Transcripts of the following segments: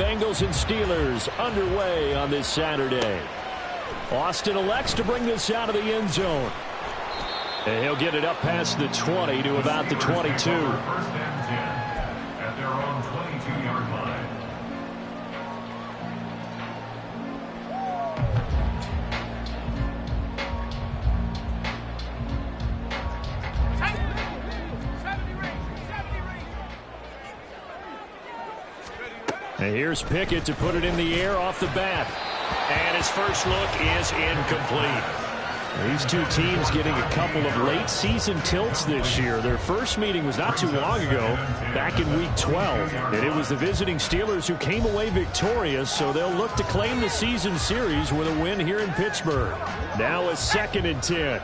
Bengals and Steelers underway on this Saturday. Austin elects to bring this out of the end zone. And he'll get it up past the 20 to about the 22. First and 10 at their own 22-yard line. And here's Pickett to put it in the air off the bat. And his first look is incomplete. These two teams getting a couple of late season tilts this year. Their first meeting was not too long ago, back in week 12. And it was the visiting Steelers who came away victorious, so they'll look to claim the season series with a win here in Pittsburgh. Now a 2nd and 10.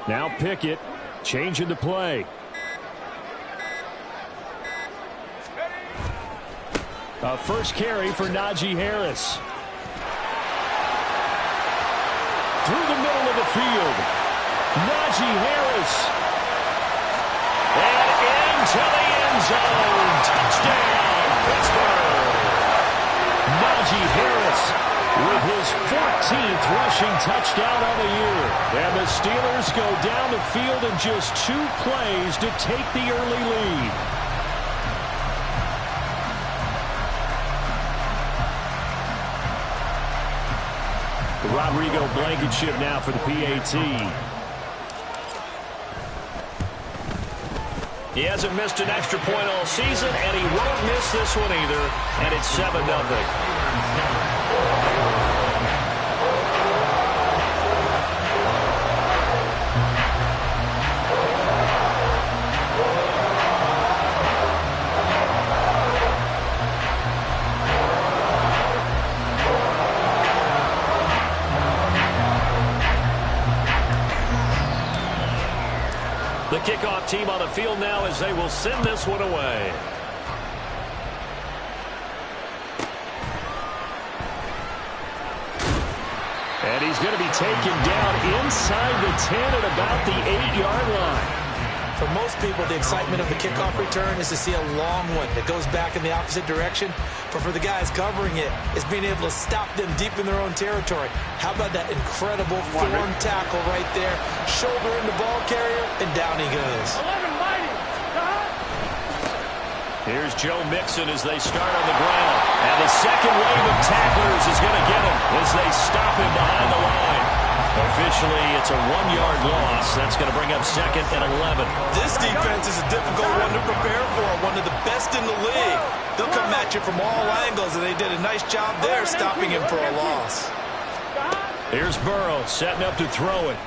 Now Pickett changing the play. A first carry for Najee Harris. Through the middle of the field. Najee Harris. And into the end zone. Touchdown, Pittsburgh. Najee Harris with his 14th rushing touchdown of the year. And the Steelers go down the field in just 2 plays to take the early lead. Rodrigo Blankenship now for the PAT. He hasn't missed an extra point all season, and he won't miss this one either. And it's 7-0. The kickoff team on the field now as they will send this one away. And he's going to be taken down inside the 10 at about the 8-yard line. For most people, the excitement of the kickoff return is to see a long one that goes back in the opposite direction. But for the guys covering it, it's being able to stop them deep in their own territory. How about that incredible form tackle right there? Shoulder in the ball carrier, and down he goes. Here's Joe Mixon as they start on the ground. And the second wave of tacklers is going to get him as they stop him behind the line. Officially, it's a 1-yard loss. That's going to bring up 2nd and 11. This defense is a difficult one to prepare for, one of the best in the league. They'll come at you from all angles, and they did a nice job there stopping him for a loss. Here's Burrow setting up to throw it.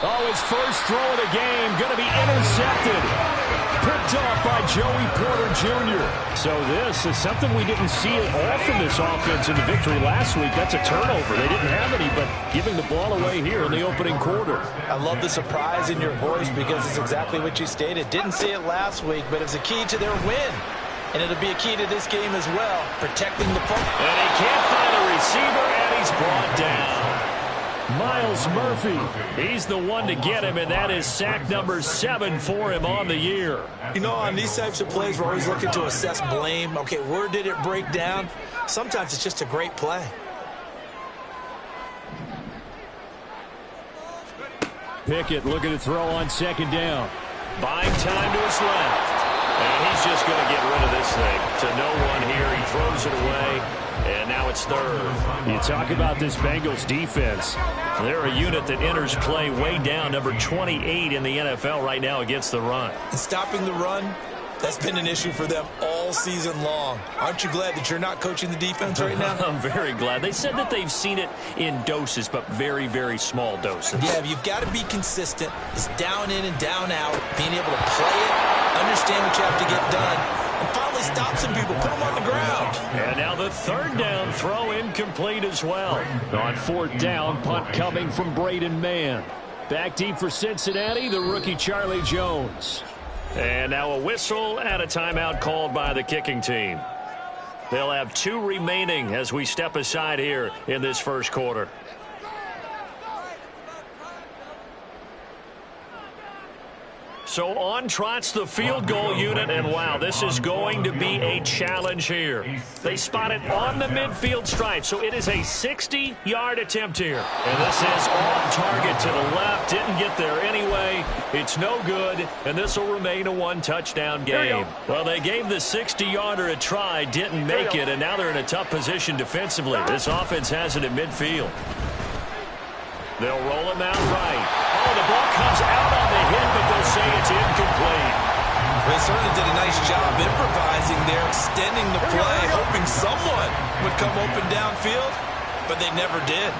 Oh, his first throw of the game going to be intercepted. Picked off by Joey Porter Jr. So this is something we didn't see at all from this offense in the victory last week. That's a turnover. They didn't have any, but giving the ball away here in the opening quarter. I love the surprise in your voice because it's exactly what you stated. Didn't see it last week, but it's a key to their win. And it'll be a key to this game as well, protecting the football. And he can't find a receiver, and he's brought down. Myles Murphy, he's the one to get him, and that is sack number 7 for him on the year. You know, on these types of plays, we're always looking to assess blame. Okay, where did it break down? Sometimes it's just a great play. Pickett looking to throw on 2nd down. Buying time to his left. And he's just going to get rid of this thing. To no one here. He throws it away. And now it's 3rd. You talk about this Bengals defense. They're a unit that enters play way down, number 28 in the NFL right now against the run. And stopping the run, that's been an issue for them all season long. Aren't you glad that you're not coaching the defense right now? I'm very glad. They said that they've seen it in doses, but very, very small doses. Yeah, you've got to be consistent. It's down in and down out, being able to play it, understand what you have to get done, and finally stop some people, put them on the ground. And now the 3rd down throw incomplete as well. On 4th down, punt coming from Braden Mann. Back deep for Cincinnati, the rookie Charlie Jones. And now a whistle and a timeout called by the kicking team. They'll have 2 remaining as we step aside here in this first quarter. So on trots the field goal unit, and wow, this is going to be a challenge here. They spot it on the midfield stripe, so it is a 60-yard attempt here. And this is off target to the left, didn't get there anyway. It's no good, and this will remain a 1-touchdown game. Well, they gave the 60-yarder a try, didn't make it, and now they're in a tough position defensively. This offense has it at midfield. They'll roll him out right. Oh, the ball comes out on the hit, but they'll say it's incomplete. They certainly did a nice job improvising there, extending the play, hoping someone would come open downfield, but they never did.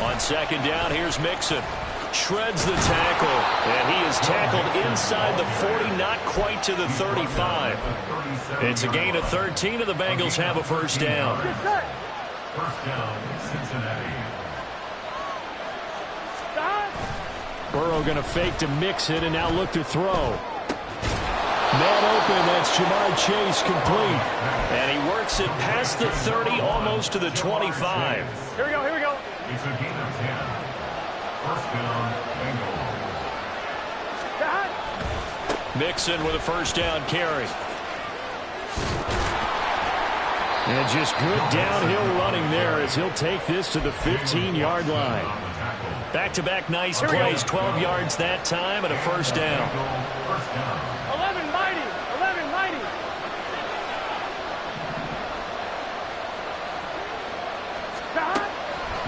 On second down, here's Mixon. Shreds the tackle, and he is tackled inside the 40, not quite to the 35. It's a gain of 13, and the Bengals have a first down. First down, Cincinnati. Burrow going to fake to Mixon and now look to throw. Man open, that's Jamar Chase complete. And he works it past the 30, almost to the 25. Here we go. It's a gain of 10. First down, Bengals. Mixon with a first down carry. And just good downhill running there as he'll take this to the 15-yard line. Back-to-back nice plays, 12 yards that time, and a first down. 11 mighty.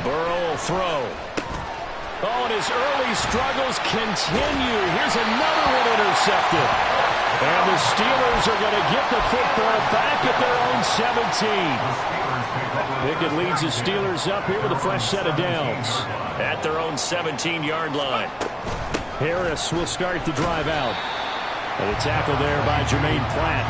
Burrow will throw. Oh, and his early struggles continue. Here's another one intercepted. And the Steelers are going to get the football back at their own 17. Pickett leads the Steelers up here with a fresh set of downs. At their own 17-yard line. Harris will start the drive out. And a tackle there by Jermaine Pratt.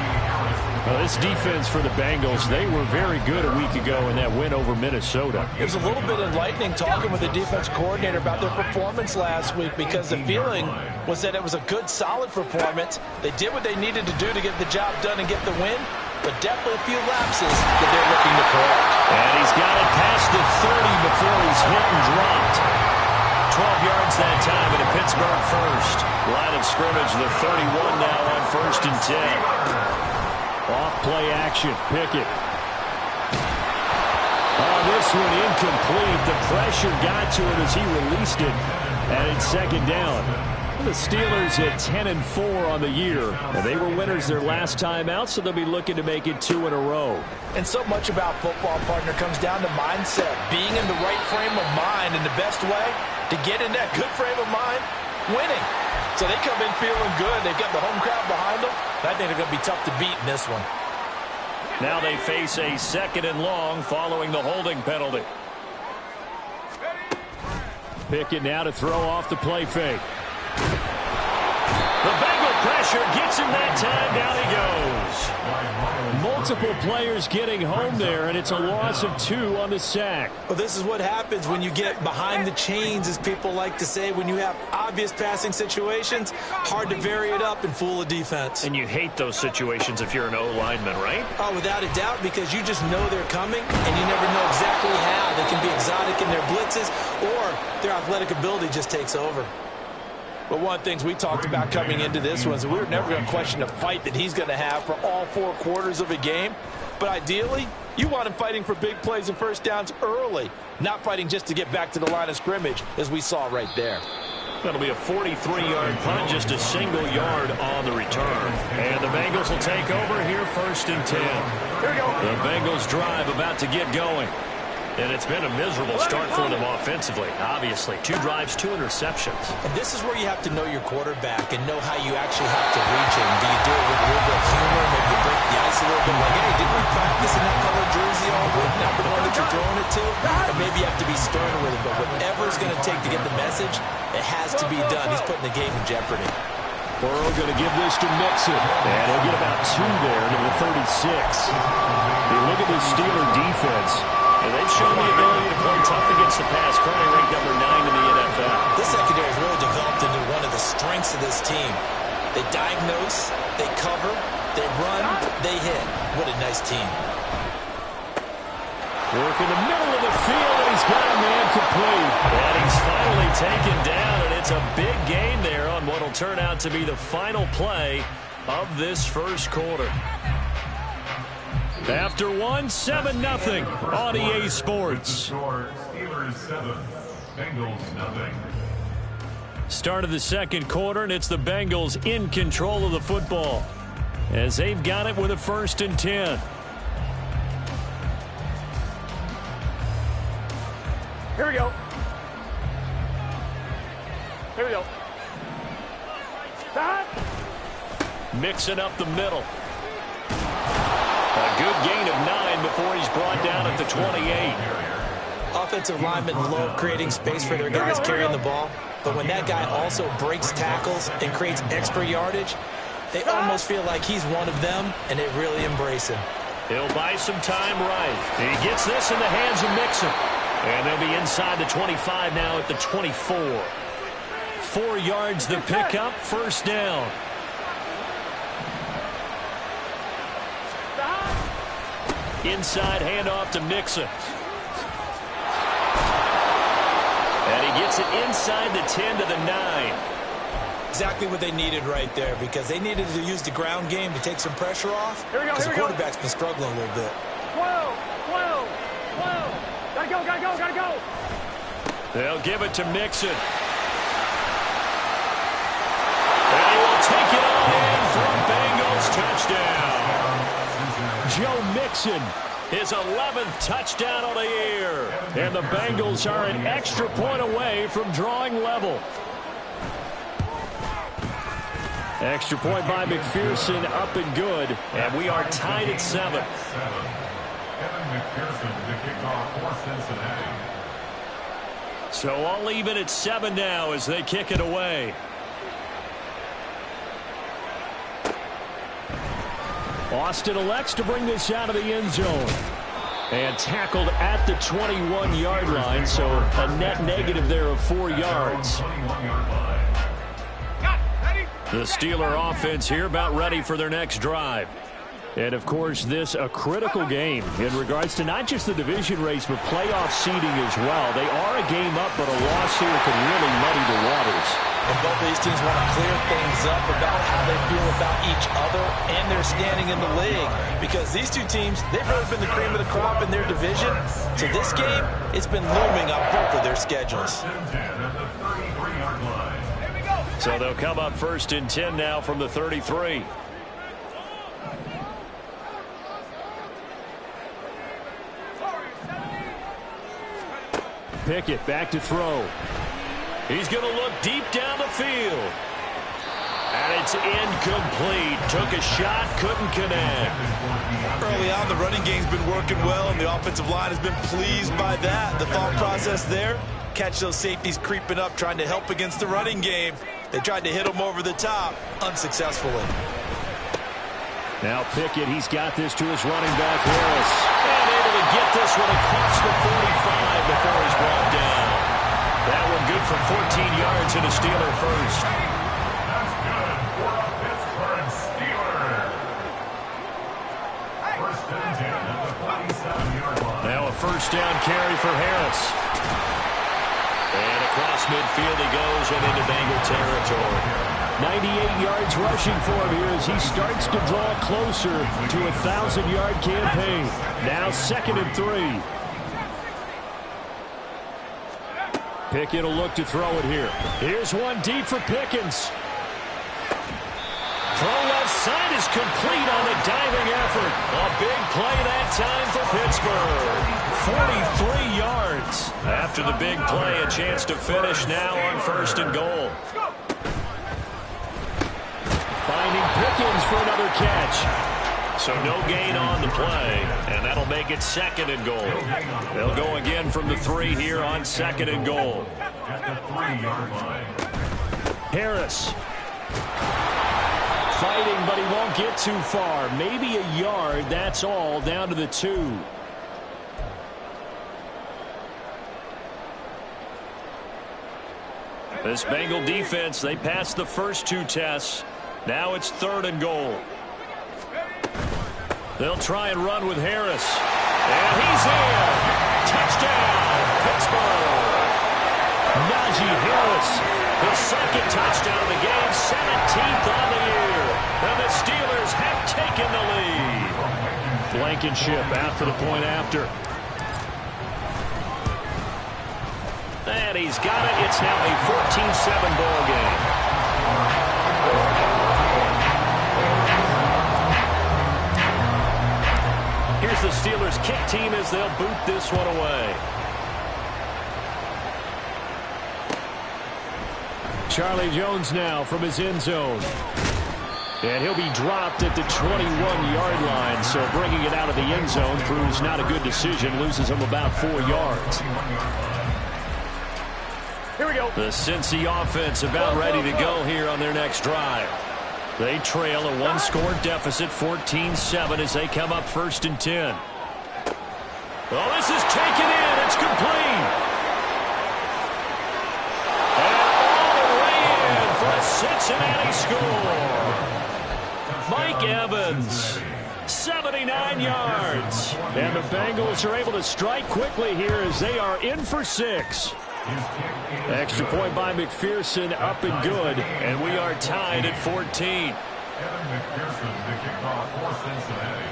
Well, this defense for the Bengals, they were very good a week ago in that win over Minnesota. It was a little bit enlightening talking with the defense coordinator about their performance last week because the feeling was that it was a good, solid performance. They did what they needed to do to get the job done and get the win, but definitely a few lapses that they're looking to correct. And he's got it past the 30 before he's hit and dropped. 12 yards that time and a Pittsburgh first. Line of scrimmage, the 31 now on 1st and 10. Off play action, Pickett. Oh, this one incomplete. The pressure got to him as he released it. And it's second down. The Steelers at 10-4 on the year. And they were winners their last time out, so they'll be looking to make it 2 in a row. And so much about football, partner, comes down to mindset. Being in the right frame of mind, and the best way to get in that good frame of mind, winning. So they come in feeling good. They've got the home crowd behind them. I think they're going to be tough to beat in this one. Now they face a 2nd and long following the holding penalty. Pickett now to throw off the play fake. The Bengal pressure gets him that time. Down he goes. Multiple players getting home there, and it's a loss of 2 on the sack. Well, this is what happens when you get behind the chains, as people like to say. When you have obvious passing situations, hard to vary it up and fool a defense. And you hate those situations if you're an O-lineman, right? Oh, without a doubt, because you just know they're coming, and you never know exactly how. They can be exotic in their blitzes, or their athletic ability just takes over. But one of the things we talked about coming into this was we were never going to question the fight that he's going to have for all 4 quarters of a game. But ideally, you want him fighting for big plays and first downs early, not fighting just to get back to the line of scrimmage, as we saw right there. That'll be a 43-yard punt, just a single yard on the return. And the Bengals will take over here 1st and 10. Here we go. The Bengals drive about to get going. And it's been a miserable start for them offensively, obviously. 2 drives, 2 interceptions. And this is where you have to know your quarterback and know how you actually have to reach him. Do you do it with a little bit of humor, maybe you break the ice a little bit, like, hey, didn't we practice in that color jersey all week, not the one that you're throwing it to? And maybe you have to be stern with him, but whatever it's going to take to get the message, it has to be done. He's putting the game in jeopardy. Burrow going to give this to Mixon. And he'll get about 2 there to the 36. You look at the Steeler defense. And they've shown the ability to play tough against the pass, currently ranked number 9 in the NFL. This secondary has really developed into one of the strengths of this team. They diagnose, they cover, they run, they hit. What a nice team. Work in the middle of the field, and he's got a man complete. And he's finally taken down, and it's a big gain there on what will turn out to be the final play of this first quarter. After one, 7-0 on EA Sports. Steelers 7, Bengals nothing. Start of the second quarter, and it's the Bengals in control of the football as they've got it with a 1st and 10. Here we go. Here we go. Stop. Mixing up the middle. A good gain of 9 before he's brought down at the 28. Offensive linemen love creating space for their guys carrying the ball, but when that guy also breaks tackles and creates extra yardage, they almost feel like he's one of them, and they really embrace him. He'll buy some time right. He gets this in the hands of Mixon. And they'll be inside the 25 now at the 24. 4 yards the pickup, 1st down. Inside handoff to Mixon. And he gets it inside the 10 to the 9. Exactly what they needed right there, because they needed to use the ground game to take some pressure off, because the quarterback's been struggling a little bit. 12. Gotta go. They'll give it to Mixon. And he will take it on in for a Bengals touchdown. Joe Mixon, his 11th touchdown on the year. And the Bengals are an extra point away from drawing level. Extra point by McPherson, up and good. And we are tied at 7. Kevin McPherson to kick off for Cincinnati. So all even at 7 now as they kick it away. Austin elects to bring this out of the end zone. And tackled at the 21-yard line, so a net negative there of 4 yards. The Steeler offense here about ready for their next drive. And, of course, this a critical game in regards to not just the division race, but playoff seeding as well. They are a game up, but a loss here could really muddy the waters. And both of these teams want to clear things up about how they feel about each other and their standing in the league. Because these two teams, they've really been the cream of the crop in their division. So this game, it's been looming on both of their schedules. So they'll come up 1st and 10 now from the 33. Pickett back to throw. He's going to look deep down the field. And it's incomplete. Took a shot, couldn't connect. Early on, the running game's been working well, and the offensive line has been pleased by that. The thought process there, catch those safeties creeping up, trying to help against the running game. They tried to hit them over the top, unsuccessfully. Now Pickett, he's got this to his running back, Harris. And able to get this one across the 45 before he's brought down. That one good for 14 yards and a Steeler first. That's good for a Pittsburgh Steelers. 1st and 10 at the 27-yard line. Now a 1st down carry for Harris. And across midfield he goes and into Bengal territory. 98 yards rushing for him here as he starts to draw closer to a 1,000-yard campaign. Now 2nd and 3. Pickett will look to throw it here. Here's one deep for Pickens. Throw left side is complete on the diving effort. A big play that time for Pittsburgh. 43 yards. After the big play, a chance to finish now on 1st and goal. Finding Pickens for another catch. So no gain on the play, and that'll make it 2nd and goal. They'll go again from the 3 here on 2nd and goal. At the 3-yard line. Harris. Fighting, but he won't get too far. Maybe a yard, that's all, down to the 2. This Bengal defense, they passed the first 2 tests. Now it's 3rd and goal. They'll try and run with Harris. And he's in. Touchdown, Pittsburgh. Najee Harris, his 2nd touchdown of the game, 17th on the year. And the Steelers have taken the lead. Blankenship out for the point after. And he's got it. It's now a 14-7 ball game. Here's the Steelers kick team as they'll boot this one away. Charlie Jones now from his end zone. And he'll be dropped at the 21-yard line, so bringing it out of the end zone proves not a good decision. Loses him about 4 yards. Here we go. The Cincy offense about ready to go here on their next drive. They trail a 1-score deficit, 14-7, as they come up 1st and 10. Oh, this is taken in. It's complete. And all the way in for a Cincinnati score. Mike Evans, 79 yards. And the Bengals are able to strike quickly here as they are in for 6. Extra point by McPherson, up and good. And we are tied at 14. Evan McPherson to kick off for Cincinnati.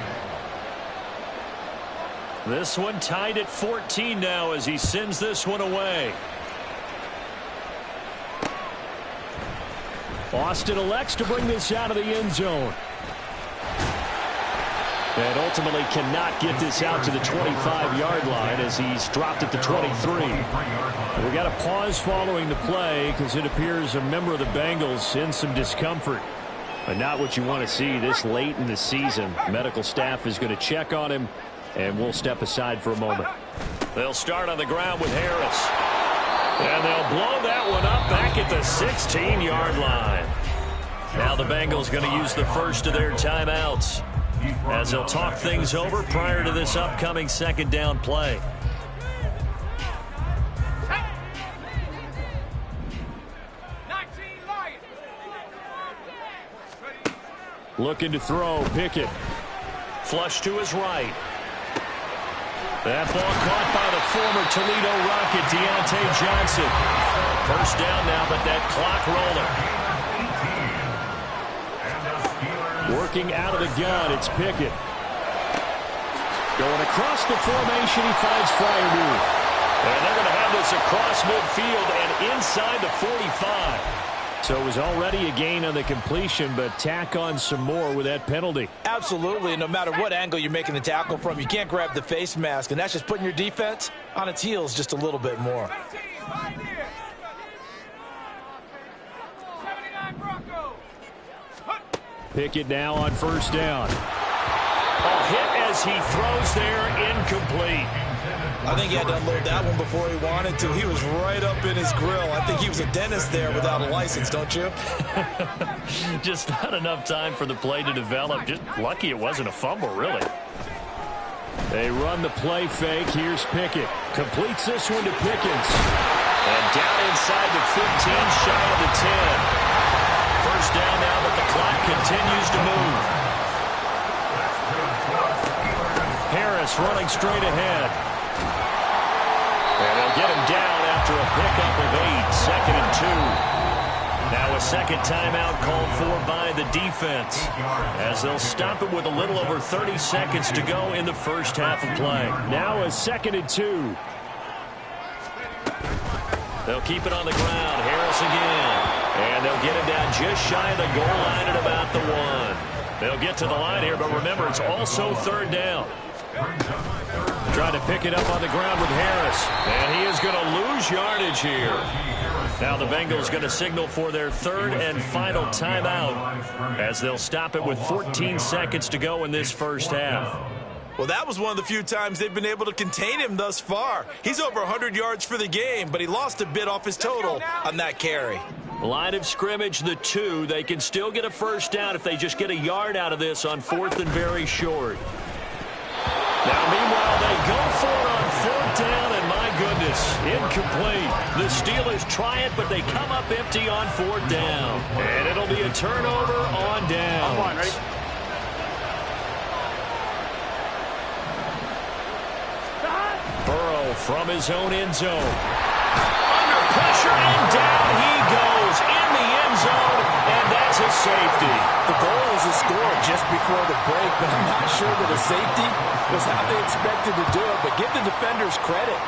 This one tied at 14 now as he sends this one away. Austin elects to bring this out of the end zone. And ultimately cannot get this out to the 25-yard line as he's dropped at the 23. We got a pause following the play because it appears a member of the Bengals in some discomfort. But not what you want to see this late in the season. Medical staff is going to check on him, and we'll step aside for a moment. They'll start on the ground with Harris. And they'll blow that one up back at the 16-yard line. Now the Bengals going to use the first of their timeouts as they'll talk things over prior to this upcoming 2nd down play. Looking to throw, Pickett. Flush to his right. That ball caught by the former Toledo Rocket, Deontay Johnson. 1st down now, but that clock rolling. Working out of the gun, it's Pickett. Going across the formation, he finds Freiermuth. And they're going to have this across midfield and inside the 45. So it was already a gain on the completion, but tack on some more with that penalty. Absolutely, and no matter what angle you're making the tackle from, you can't grab the face mask, and that's just putting your defense on its heels just a little bit more. Pickett now on 1st down. A hit as he throws there, incomplete. I think he had to unload that one before he wanted to. He was right up in his grill. I think he was a dentist there without a license, don't you? Just not enough time for the play to develop. Just lucky it wasn't a fumble, really. They run the play fake. Here's Pickett. Completes this one to Pickens. And down inside the 15, shy of the 10. 1st down now, but the clock continues to move. Harris running straight ahead. And they'll get him down after a pickup of 8, 2nd and 2. Now a 2nd timeout called for by the defense as they'll stop it with a little over 30 seconds to go in the 1st half of play. Now a 2nd and 2. They'll keep it on the ground. Harris again. And they'll get him down just shy of the goal line at about the 1. They'll get to the line here, but remember, it's also 3rd down. Trying to pick it up on the ground with Harris. And he is going to lose yardage here. Now the Bengals going to signal for their 3rd and final timeout as they'll stop it with 14 seconds to go in this 1st half. Well, that was one of the few times they've been able to contain him thus far. He's over 100 yards for the game, but he lost a bit off his total on that carry. Line of scrimmage, the 2. They can still get a 1st down if they just get a yard out of this on 4th and very short. Now, meanwhile, they go for it on 4th down, and my goodness, incomplete. The Steelers try it, but they come up empty on 4th down. And it'll be a turnover on down. Come on, ready? Burrow from his own end zone. Under pressure, and down he goes in the end zone, and that's a safety. The goal is to score just before the break, but I'm not sure that a safety was how they expected to do it. But give the defenders credit.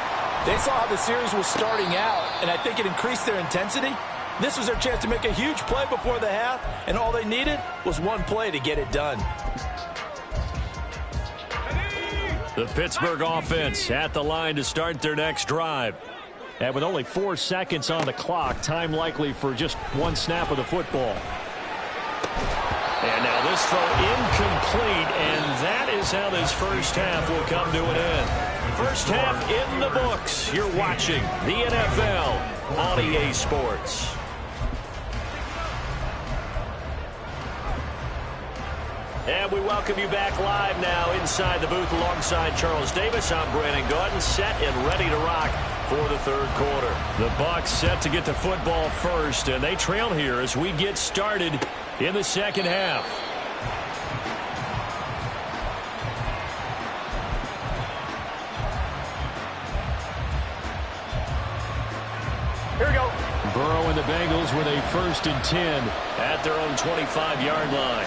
They saw how the series was starting out, and I think it increased their intensity. This was their chance to make a huge play before the half, and all they needed was one play to get it done. The Pittsburgh offense at the line to start their next drive. And with only 4 seconds on the clock, time likely for just one snap of the football. And now this throw incomplete, and that is how this first half will come to an end. First half in the books. You're watching the NFL on EA Sports. And we welcome you back live now inside the booth alongside Charles Davis. I'm Brandon Gaudin, set and ready to rock for the third quarter. The Bucs set to get the football first, and they trail here as we get started in the second half. Here we go. Burrow and the Bengals with a 1st and 10 at their own 25-yard line.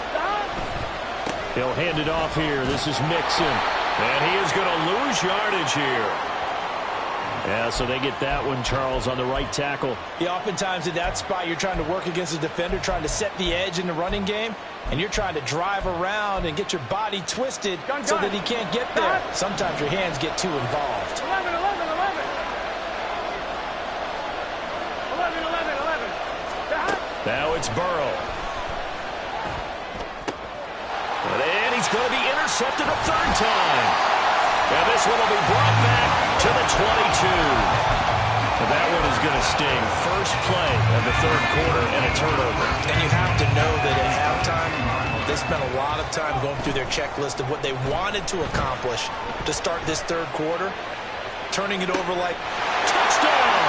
He'll hand it off here. This is Mixon. And he is going to lose yardage here. Yeah, so they get that one, Charles, on the right tackle. Yeah, oftentimes in that spot, you're trying to work against a defender, trying to set the edge in the running game, and you're trying to drive around and get your body twisted so that he can't get there. Sometimes your hands get too involved. 11. Now it's Burrow. And he's going to be intercepted a 3rd time. And this one will be brought back to the 22. And that one is going to sting. First play of the third quarter and a turnover. And you have to know that at halftime, they spent a lot of time going through their checklist of what they wanted to accomplish to start this third quarter. Turning it over like touchdown.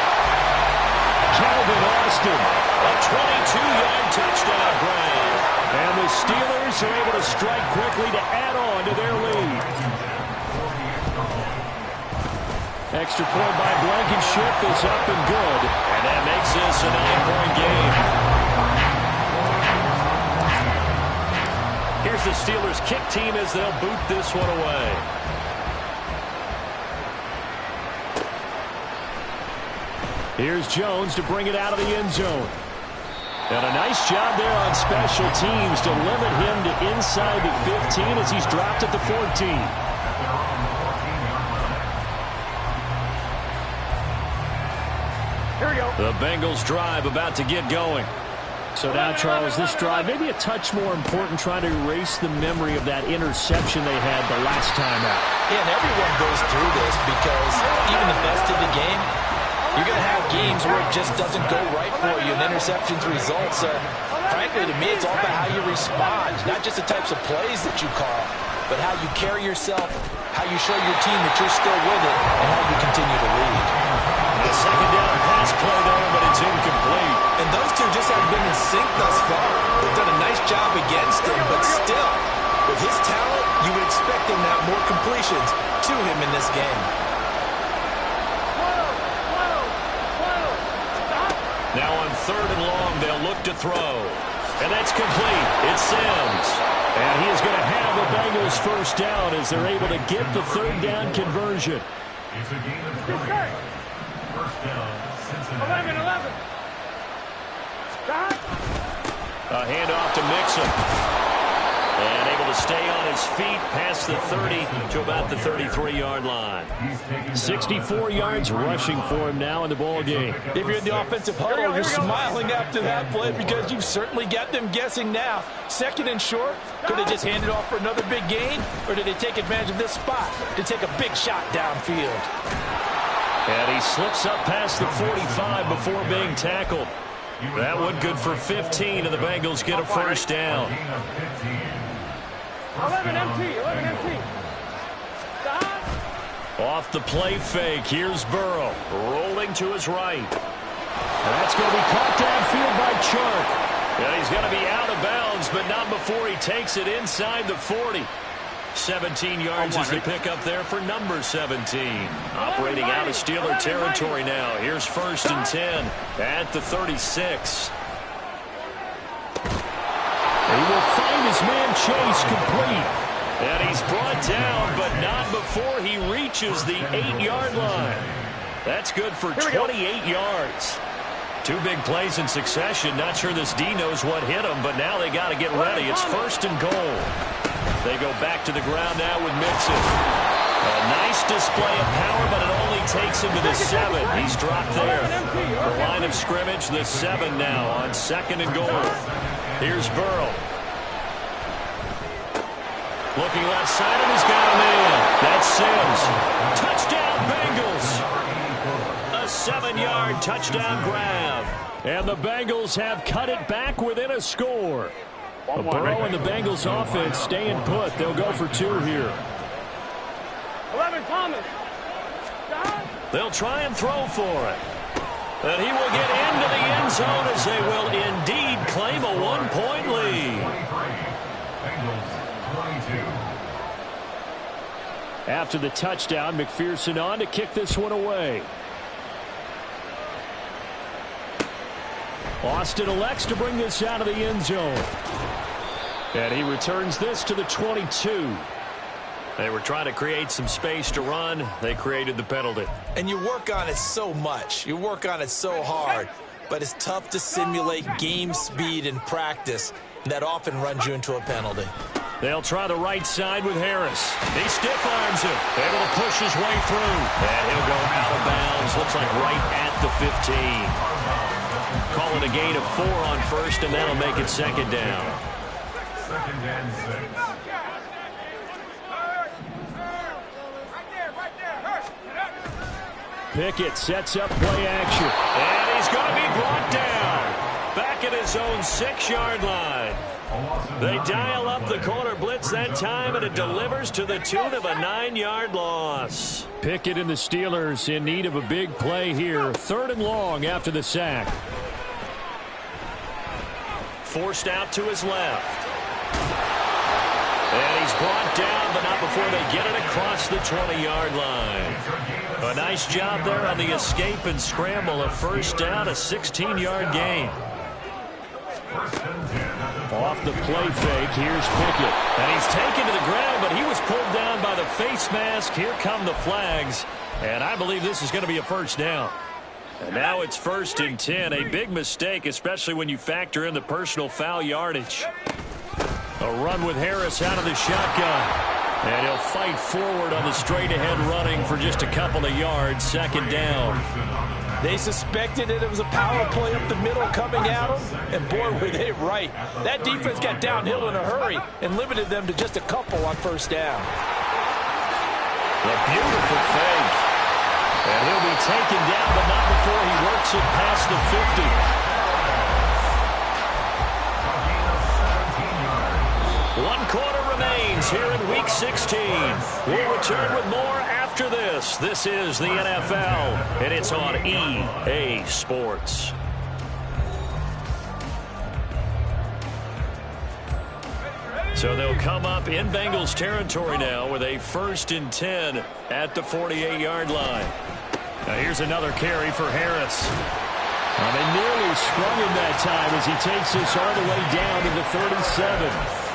Calvin Austin. A 22-yard touchdown grab. And the Steelers are able to strike quickly to add on to their lead. Extra point by Blankenship is up and good. And that makes this a 9-point game. Here's the Steelers kick team as they'll boot this one away. Here's Jones to bring it out of the end zone. And a nice job there on special teams to limit him to inside the 15 as he's dropped at the 14. Here we go. The Bengals drive about to get going. So now, Charles, this drive maybe a touch more important, trying to erase the memory of that interception they had the last time out. Yeah, and everyone goes through this because even the best in the game, you're going to have games where it just doesn't go right for you, and interceptions results. Frankly, to me, it's all about how you respond, not just the types of plays that you call, but how you carry yourself, how you show your team that you're still with it, and how you continue to lead. The second down pass play there, but it's incomplete. And those two just haven't been in sync thus far. They've done a nice job against him, but still, with his talent, you would expect him to have more completions to him in this game. Now on 3rd and long, they'll look to throw. And that's complete. It's Sims. And he is going to have the Bengals first down as they're able to get the 3rd down conversion. It's a game of 3. First down, Cincinnati. 11. A handoff to Mixon. And able to stay on his feet past the 30 to about the 33-yard line. 64 yards rushing for him now in the ball game. If you're in the offensive huddle, you're smiling after that play because you've certainly got them guessing now. 2nd and short, could they just hand it off for another big gain, or did they take advantage of this spot to take a big shot downfield? And he slips up past the 45 before being tackled. That one good for 15, and the Bengals get a first down. 11 MT. Off the play fake, here's Burrow. Rolling to his right. And that's going to be caught downfield by Chark. Yeah, he's going to be out of bounds, but not before he takes it inside the 40. 17 yards is the pickup there for number 17. Operating out of Steeler territory now. Here's 1st and 10 at the 36. He will find his man Chase complete. And he's brought down, but not before he reaches the 8-yard line. That's good for 28 yards. 2 big plays in succession. Not sure this D knows what hit him, but now they got to get ready. It's 1st and goal. They go back to the ground now with Mixon. A nice display of power, but it only takes him to the 7. He's dropped there. The line of scrimmage, the 7 now on 2nd and goal. Here's Burrow. Looking left side, and he's got him in. That's Sims. Touchdown, Bengals. A 7-yard touchdown grab. And the Bengals have cut it back within a score. Burrow and the Bengals offense staying put. They'll go for 2 here. 11, Thomas. They'll try and throw for it. And he will get into the end zone as they will indeed claim a 1-point lead. After the touchdown, McPherson on to kick this one away. Austin elects to bring this out of the end zone. And he returns this to the 22. They were trying to create some space to run. They created the penalty. And you work on it so much. You work on it so hard. But it's tough to simulate game speed in practice. And that often runs you into a penalty. They'll try the right side with Harris. He stiff arms him. Able to push his way through. And he'll go out of bounds. Looks like right at the 15. Call it a gain of 4 on 1st, and that'll make it 2nd down. 2nd and 6. Pickett sets up play action. And he's going to be brought down. Back at his own 6-yard line. They dial up the corner blitz that time, and it delivers to the tune of a 9-yard loss. Pickett and the Steelers in need of a big play here. 3rd and long after the sack. Forced out to his left. And he's brought down, but not before they get it across the 20-yard line. A nice job there on the escape and scramble. A 1st down, a 16-yard gain. Off the play fake, here's Pickett. And he's taken to the ground, but he was pulled down by the face mask. Here come the flags. And I believe this is going to be a 1st down. And now it's 1st and 10. A big mistake, especially when you factor in the personal foul yardage. A run with Harris out of the shotgun. And he'll fight forward on the straight-ahead running for just a couple of yards. 2nd down. They suspected that it was a power play up the middle coming at them, and boy, were they right. That defense got downhill in a hurry and limited them to just a couple on 1st down. A beautiful fake. And he'll be taken down, but not before he works it past the 50. 1 quarter remains here in Week 16. We'll return with more after this. This is the NFL, and it's on EA Sports. So they'll come up in Bengals territory now with a 1st and 10 at the 48-yard line. Now here's another carry for Harris. They nearly sprung him that time as he takes this all the way down to the 37.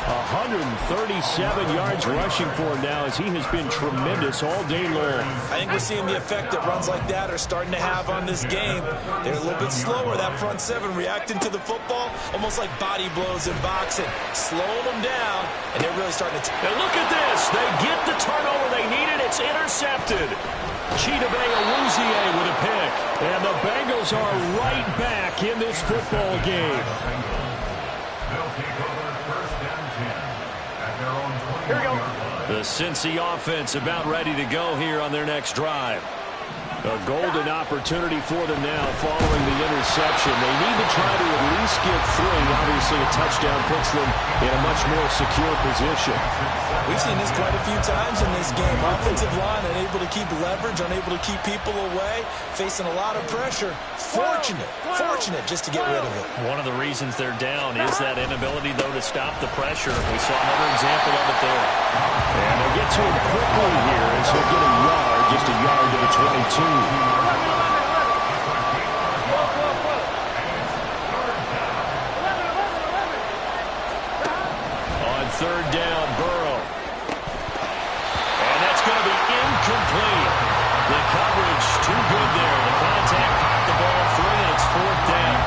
137 yards rushing for him now as he has been tremendous all day long. I think we're seeing the effect that runs like that are starting to have on this game. They're a little bit slower, that front 7 reacting to the football, almost like body blows in boxing. Slowing them down, and they're really starting to... And look at this. They get the turnover they needed. It's intercepted. Chidobe Awuzie with a pick. And the Bengals are right back in this football game. Here we go. The Cincy offense about ready to go here on their next drive. A golden opportunity for them now following the interception. They need to try to at least get 3. Obviously, a touchdown puts them in a much more secure position. We've seen this quite a few times in this game. Offensive line unable to keep leverage, unable to keep people away, facing a lot of pressure. Fortunate just to get rid of it. One of the reasons they're down is that inability, though, to stop the pressure. We saw another example of it there. And they'll get to him quickly here as he'll get a yard, just a yard to the 22. Third down, Burrow. And that's going to be incomplete. The coverage too good there. The contact popped the ball free, and it's 4th down.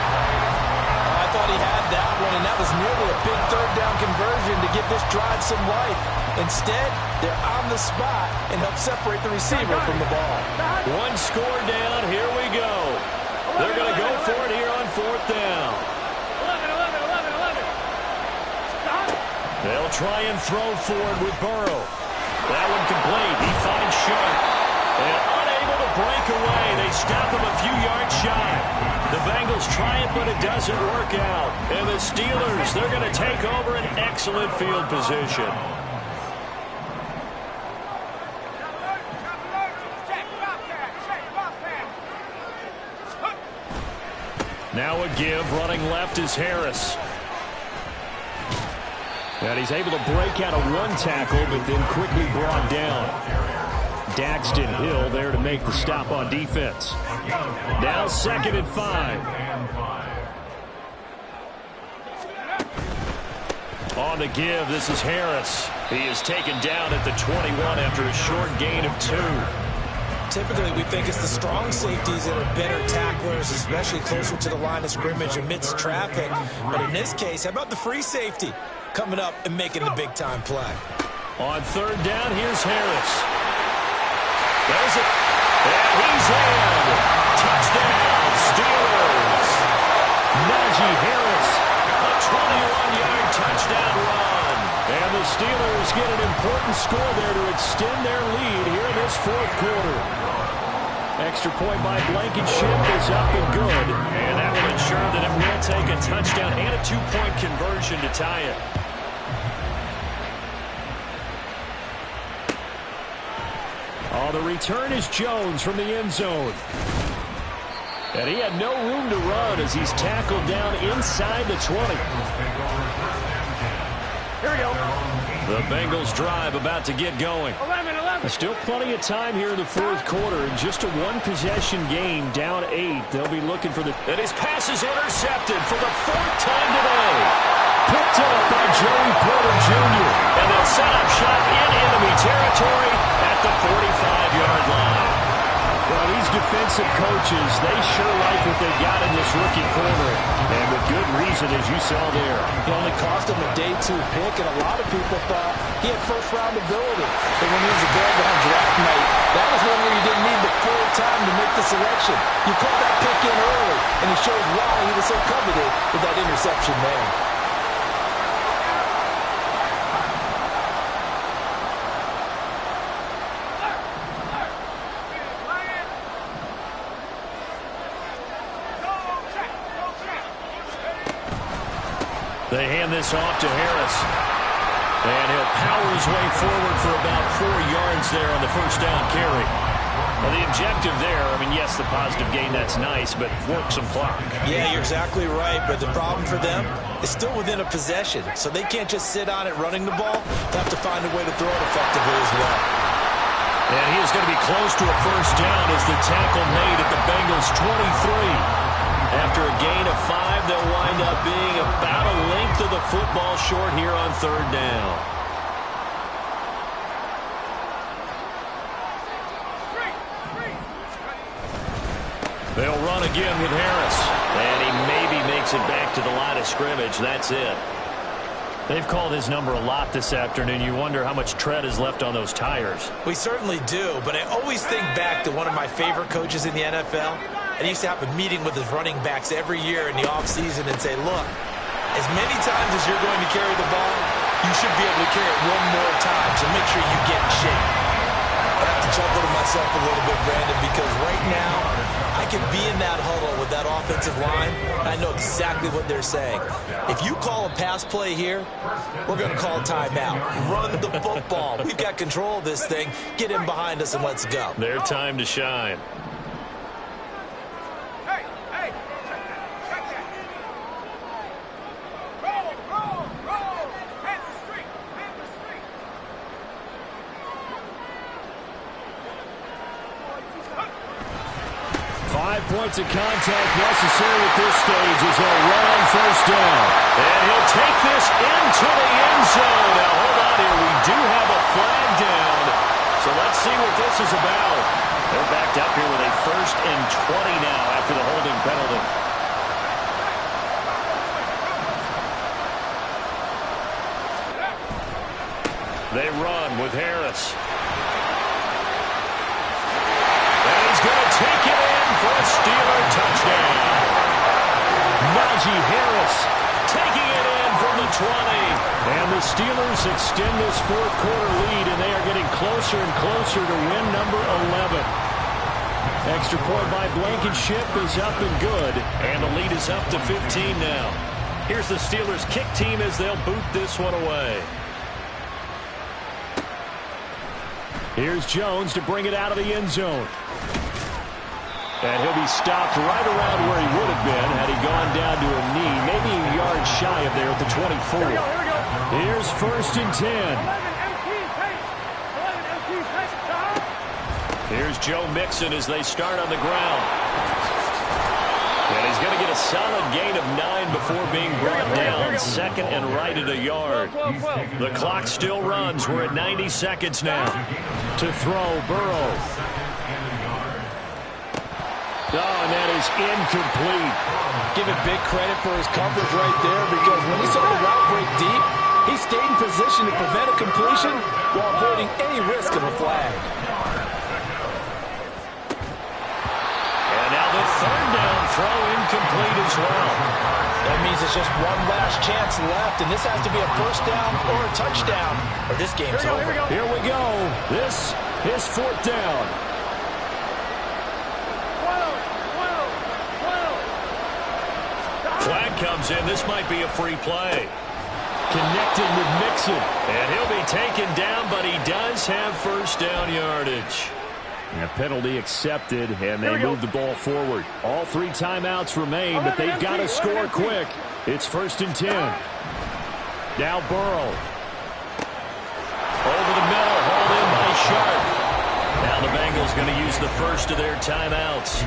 I thought he had that one, and that was nearly a big third down conversion to give this drive some life. Instead, they're on the spot and help separate the receiver from the ball. One score down. Here we go. They're going to go for it here on 4th down. They'll try and throw forward with Burrow. That one complete. He finds Sharp. And unable to break away. They stop him a few yards shy. The Bengals try it, but it doesn't work out. And the Steelers, they're going to take over an excellent field position. Now a give. Running left is Harris. And he's able to break out of one tackle, but then quickly brought down. Daxton Hill there to make the stop on defense. Now 2nd and 5. On the give, this is Harris. He is taken down at the 21 after a short gain of 2. Typically, we think it's the strong safeties that are better tacklers, especially closer to the line of scrimmage amidst traffic. But in this case, how about the free safety coming up and making the big-time play? On 3rd down, here's Harris. There's it. And he's in. Touchdown, Steelers. Najee Harris, a 21-yard touchdown run. And the Steelers get an important score there to extend their lead here in this 4th quarter. Extra point by Blankenship is up and good. And that will ensure that it will take a touchdown and a 2-point conversion to tie it. Oh, the return is Jones from the end zone. And he had no room to run as he's tackled down inside the 20. Here we go. The Bengals drive about to get going. 11. Still plenty of time here in the 4th quarter. In just a one-possession game, down 8. They'll be looking for the... And his pass is intercepted for the 4th time today. Picked up by Joey Porter Jr. And they'll set up shop in enemy territory at the 45-yard line. Well, these defensive coaches, they sure like what they got in this rookie corner. And with good reason, as you saw there. It only cost him a day 2 pick, and a lot of people thought he had first-round ability. But when he was available on draft night, that was one where you didn't need the full time to make the selection. You caught that pick in early, and he shows why he was so coveted with that interception there. They hand this off to Harris. And he'll power his way forward for about 4 yards there on the 1st down carry. Well, the objective there, I mean, yes, the positive gain, that's nice, but work some clock. Yeah, you're exactly right, but the problem for them is still within a possession, so they can't just sit on it running the ball. They have to find a way to throw it effectively as well. And he is going to be close to a 1st down as the tackle made at the Bengals 23. After a gain of 5, they'll wind up being about a length of the football short here on 3rd down. They'll run again with Harris. And he maybe makes it back to the line of scrimmage. That's it. They've called his number a lot this afternoon. You wonder how much tread is left on those tires. We certainly do, but I always think back to one of my favorite coaches in the NFL. And he used to have a meeting with his running backs every year in the offseason and say, look, as many times as you're going to carry the ball, you should be able to carry it one more time, so make sure you get in shape. chuckle to myself a little bit, Brandon, because right now I can be in that huddle with that offensive line, and I know exactly what they're saying. If you call a pass play here, we're going to call a timeout. Run the football. We've got control of this thing. Get in behind us and let's go. Their time to shine. Hey, check that. Roll. Hit the street. 5 points of contact necessary at this stage as they'll run on first down. And he'll take this into the end zone. Now, hold on here. We do have a flag down. So let's see what this is about. They're backed up here with a 1st and 20 now after the holding penalty. They run with Harris. And he's going to take it in for a Steeler touchdown. Najee Harris Taking it in from the 20. And the Steelers extend this fourth quarter lead, and they are getting closer and closer to win number 11. Extra point by Blankenship is up and good. And the lead is up to 15 now. Here's the Steelers kick team as they'll boot this one away. Here's Jones to bring it out of the end zone. And he'll be stopped right around where he would have been had he gone down to a knee, maybe a yard shy of there at the 24. Here we go. Here's 1st and 10. 11 empty pace. Here's Joe Mixon as they start on the ground. And he's going to get a solid gain of 9 before being brought down. 2nd and right at a yard. 12. The clock still runs. We're at 90 seconds now. To throw, Burrow. Oh, and that is incomplete. Give it big credit for his coverage right there, because when he saw the route break deep, he stayed in position to prevent a completion while avoiding any risk of a flag. And now the 3rd down throw incomplete as well. That means it's just one last chance left, and this has to be a 1st down or a touchdown, or this game's over. Here we go. This is 4th down. 12. Flag comes in. This might be a free play. Connecting with Mixon. And he'll be taken down, but he does have 1st down yardage. And a penalty accepted, and they move the ball forward. All 3 timeouts remain, but they've got to score quick. It's 1st and 10. Now Burrow. Over the middle, hauled in by Sharp. Now the Bengals going to use the first of their timeouts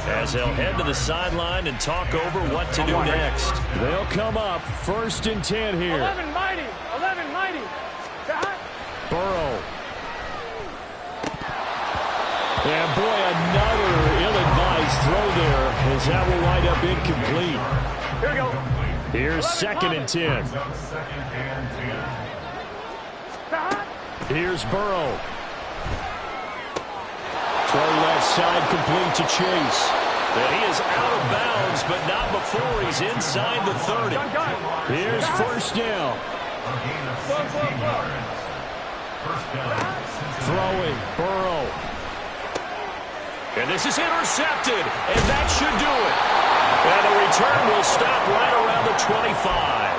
as they'll head to the sideline and talk over what to do next. They'll come up 1st and 10 here. 11 mighty. Burrow. And boy, another ill-advised throw there as that will wind up incomplete. Here we go. Here's 2nd and 10. Here's Burrow. Throw left side complete to Chase. And he is out of bounds, but not before he's inside the 30. Here's 1st down. Throwing, Burrow. And this is intercepted, and that should do it. And the return will stop right around the 25.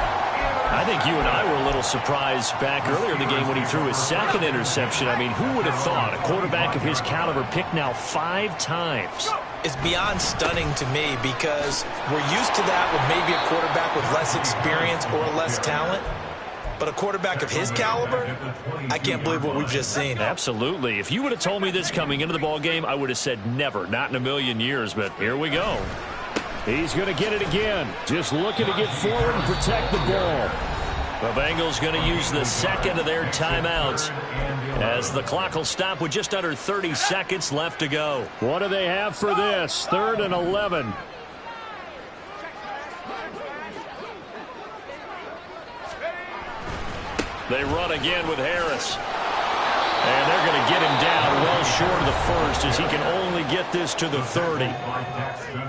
I think you and I were a little surprised back earlier in the game when he threw his 2nd interception. I mean, who would have thought a quarterback of his caliber picked now 5 times? It's beyond stunning to me, because we're used to that with maybe a quarterback with less experience or less talent. But a quarterback of his caliber, I can't believe what we've just seen. Absolutely. If you would have told me this coming into the ball game, I would have said never, not in a million years. But here we go. He's going to get it again. Just looking to get forward and protect the ball. The Bengals going to use the 2nd of their timeouts as the clock will stop with just under 30 seconds left to go. What do they have for this? 3rd and 11. They run again with Harris. And they're going to get him down well short of the 1st as he can only get this to the 30.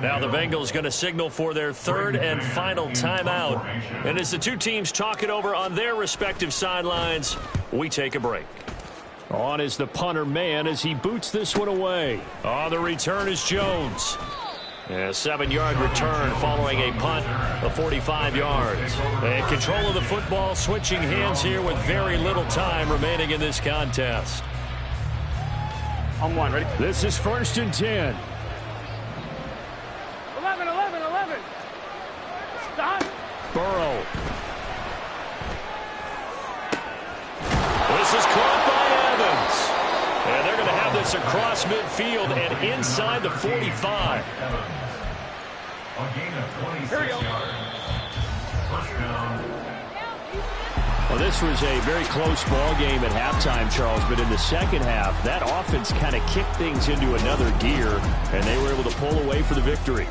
Now the Bengals going to signal for their 3rd and final timeout. And as the 2 teams talk it over on their respective sidelines, we take a break. On is the punter man as he boots this one away. On the return is Jones. A 7-yard return following a punt of 45 yards. And control of the football, switching hands here with very little time remaining in this contest. On one, ready? This is 1st and 10. 11. Stop. Burrow. This is caught by Evans. And they're going to have this across midfield and inside the 45. A gain of 26 yards. First down. Well, this was a very close ball game at halftime, Charles, but in the second half, that offense kind of kicked things into another gear, and they were able to pull away for the victory.